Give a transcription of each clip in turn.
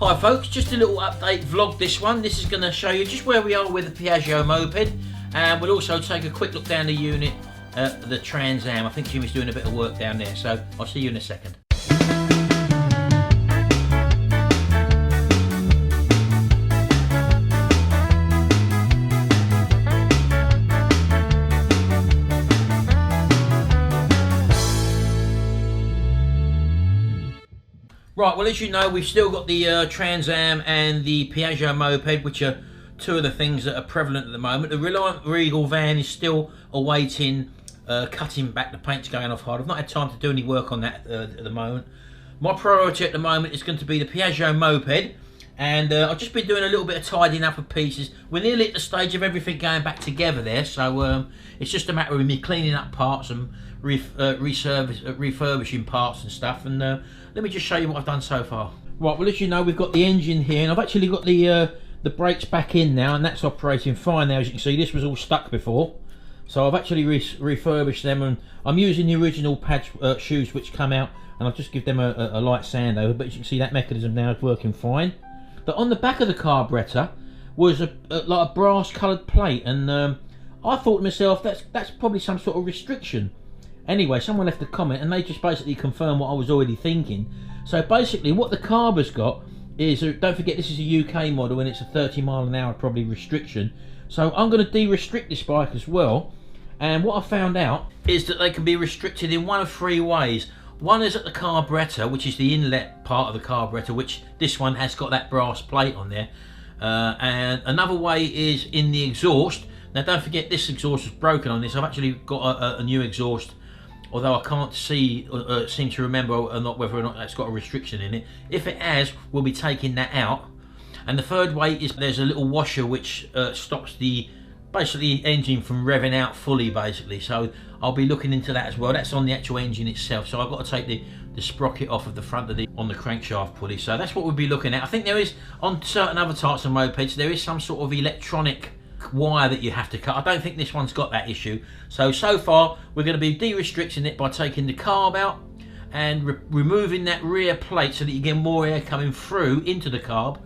Hi folks, just a little update vlog this one. This is going to show you just where we are with the Piaggio moped, and we'll also take a quick look down the unit, the Trans Am. I think Jimmy's doing a bit of work down there, so I'll see you in a second. Right, well, as you know, we've still got the Trans Am and the Piaggio moped, which are two of the things that are prevalent at the moment. The Reliant Regal van is still awaiting cutting back. The paint's going off hard. I've not had time to do any work on that at the moment. My priority at the moment is going to be the Piaggio moped, and I've just been doing a little bit of tidying up of pieces. We're nearly at the stage of everything going back together there, so it's just a matter of me cleaning up parts and refurbishing parts and stuff, and let me just show you what I've done so far. Right, well, as you know, we've got the engine here, and I've actually got the brakes back in now, and that's operating fine now. As you can see, this was all stuck before, so I've actually refurbished them, and I'm using the original pad shoes which come out, and I'll just give them a light sand over. But as you can see, that mechanism now is working fine. But on the back of the carburettor was like a brass coloured plate, and I thought to myself, that's probably some sort of restriction. Anyway, someone left a comment and they just basically confirmed what I was already thinking. So basically what the carb has got is, don't forget this is a UK model and it's a 30 mile an hour probably restriction. So I'm going to de-restrict this bike as well. And what I found out is that they can be restricted in one of three ways. One is at the carburettor, which is the inlet part of the carburettor, which this one has got that brass plate on there. And another way is in the exhaust. Now don't forget this exhaust was broken on this. I've actually got a new exhaust, although I can't seem to remember or not whether or not that's got a restriction in it. If it has, we'll be taking that out. And the third way is there's a little washer which stops the engine from revving out fully, basically. So I'll be looking into that as well. That's on the actual engine itself. So I've got to take the sprocket off of the front of on the crankshaft pulley. So that's what we'll be looking at. I think there is, on certain other types of mopeds, there is some sort of electronic wire that you have to cut. I don't think this one's got that issue. So far we're going to be de-restricting it by taking the carb out and removing that rear plate so that you get more air coming through into the carb.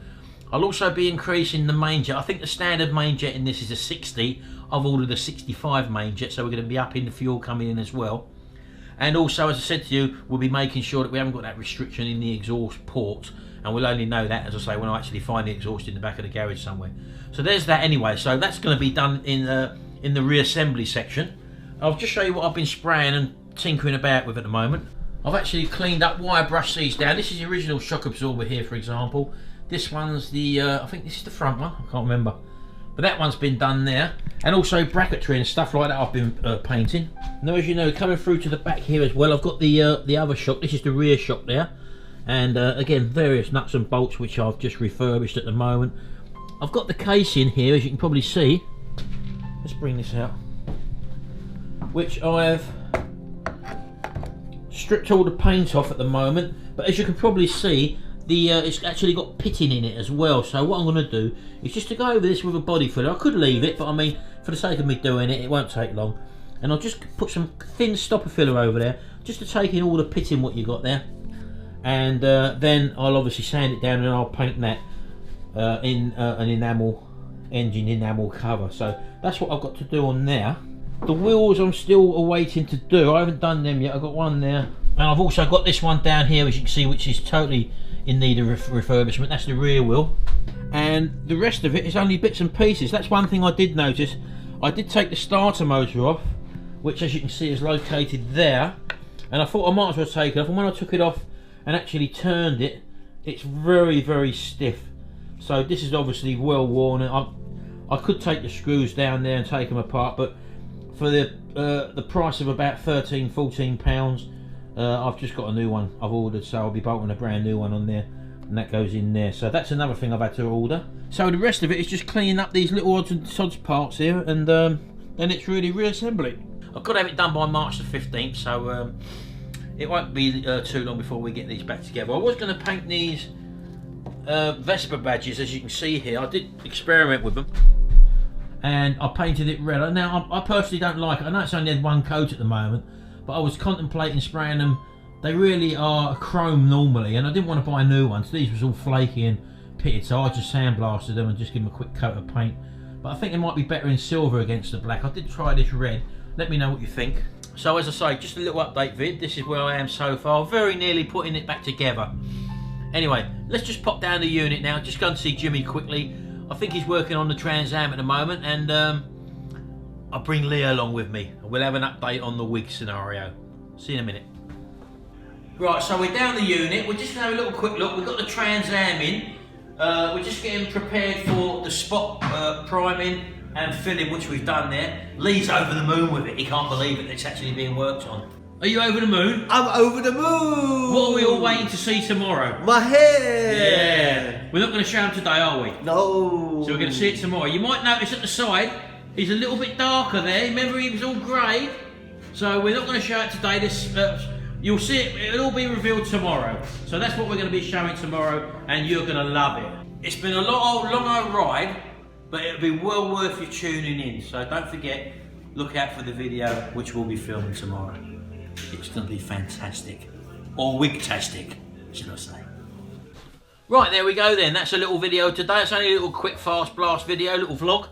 I'll also be increasing the main jet. I think the standard main jet in this is a 60. I've ordered a 65 main jet, so we're going to be upping the fuel coming in as well. And also, as I said to you, we'll be making sure that we haven't got that restriction in the exhaust port, and we'll only know that, as I say, when I actually find the exhaust in the back of the garage somewhere. So there's that anyway. So that's going to be done in the reassembly section. I'll just show you what I've been spraying and tinkering about with at the moment. I've actually cleaned up wire brush these down. This is the original shock absorber here, for example. This one's the, I think this is the front one, I can't remember. But that one's been done there. And also bracketry and stuff like that I've been painting. Now, as you know, coming through to the back here as well, I've got the other shock. This is the rear shock there. And again, various nuts and bolts which I've just refurbished at the moment. I've got the casing here, as you can probably see. Let's bring this out. Which I've stripped all the paint off at the moment. But as you can probably see, it's actually got pitting in it as well. So what I'm going to do is just to go over this with a body filler. I could leave it, but I mean, for the sake of me doing it, it won't take long. And I'll just put some thin stopper filler over there, just to take in all the pitting what you got there. And then I'll obviously sand it down and I'll paint that in an engine enamel cover. So that's what I've got to do on there. The wheels I'm still awaiting to do. I haven't done them yet. I've got one there, and I've also got this one down here, as you can see, which is totally in need of refurbishment. That's the rear wheel, and the rest of it is only bits and pieces. That's one thing I did notice. I did take the starter motor off, which, as you can see, is located there, and I thought I might as well take it off. And when I took it off and actually turned it, it's very, very stiff. So this is obviously well worn, and I could take the screws down there and take them apart, but for the price of about £13–14, I've just got a new one I've ordered, so I'll be bolting a brand new one on there, and that goes in there. So that's another thing I've had to order. So the rest of it is just cleaning up these little odds and sods parts here, and then it's really reassembly. I've got to have it done by March the 15th, so it won't be too long before we get these back together. I was going to paint these Vespa badges, as you can see here. I did experiment with them, and I painted it red. Now I personally don't like it. I know it's only had one coat at the moment, but I was contemplating spraying them They really are chrome normally, and I didn't want to buy new ones. These was all flaky and pitted, so I just sandblasted them and just give them a quick coat of paint. But I think it might be better in silver against the black. I did try this red. Let me know what you think. So as I say, just a little update vid. This is where I am so far. Very nearly putting it back together. Anyway, let's just pop down the unit now. Just go and see Jimmy quickly. I think he's working on the Trans Am at the moment, and I'll bring Lee along with me. We'll have an update on the wig scenario. See you in a minute. Right, so we're down the unit. We're just going to have a little quick look. We've got the Trans Am in. We're just getting prepared for the spot priming and filling, which we've done there. Lee's over the moon with it. He can't believe it. It's actually being worked on. Are you over the moon? I'm over the moon! What are we all waiting to see tomorrow? My hair! Yeah. We're not going to show him today, are we? No. So we're going to see it tomorrow. You might notice at the side, he's a little bit darker there. Remember, he was all grey? So we're not going to show it today. You'll see it, it'll all be revealed tomorrow. So that's what we're going to be showing tomorrow, and you're going to long it. It's been a long old ride, but it'll be well worth you tuning in. So don't forget, look out for the video, which we'll be filming tomorrow. It's going to be fantastic. Or wig-tastic, should I say. Right, there we go then. That's a little video today. It's only a little quick, fast blast video, little vlog.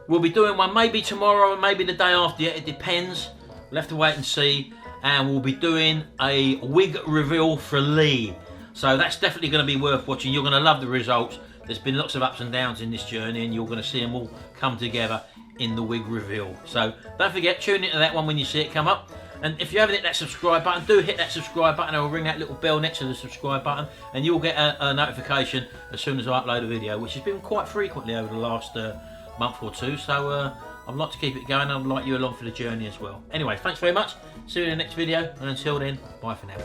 We'll be doing one maybe tomorrow and maybe the day after. It depends. We'll have to wait and see. And we'll be doing a wig reveal for Lee. So that's definitely going to be worth watching. You're going to love the results. There's been lots of ups and downs in this journey, and you're going to see them all come together in the wig reveal. So don't forget, tune into that one when you see it come up. And if you haven't hit that subscribe button, do hit that subscribe button. I'll ring that little bell next to the subscribe button, and you'll get a notification as soon as I upload a video, which has been quite frequently over the last month or two. So I'd like to keep it going, and I'd like you along for the journey as well. Anyway, thanks very much. See you in the next video, and until then, bye for now.